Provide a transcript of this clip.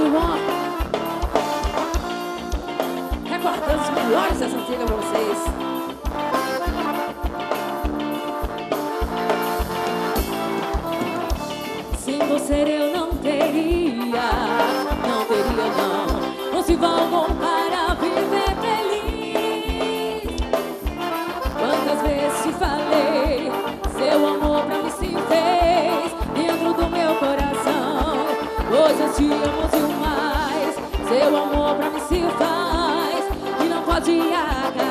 Rock. Recordando os melhores dessa antiga pra vocês. Sem você eu não teria, não. Não se vão para viver feliz. Quantas vezes te falei, seu amor pra mim se fez dentro do meu coração. Hoje eu te amo demais, seu amor pra mim se faz e não pode acabar.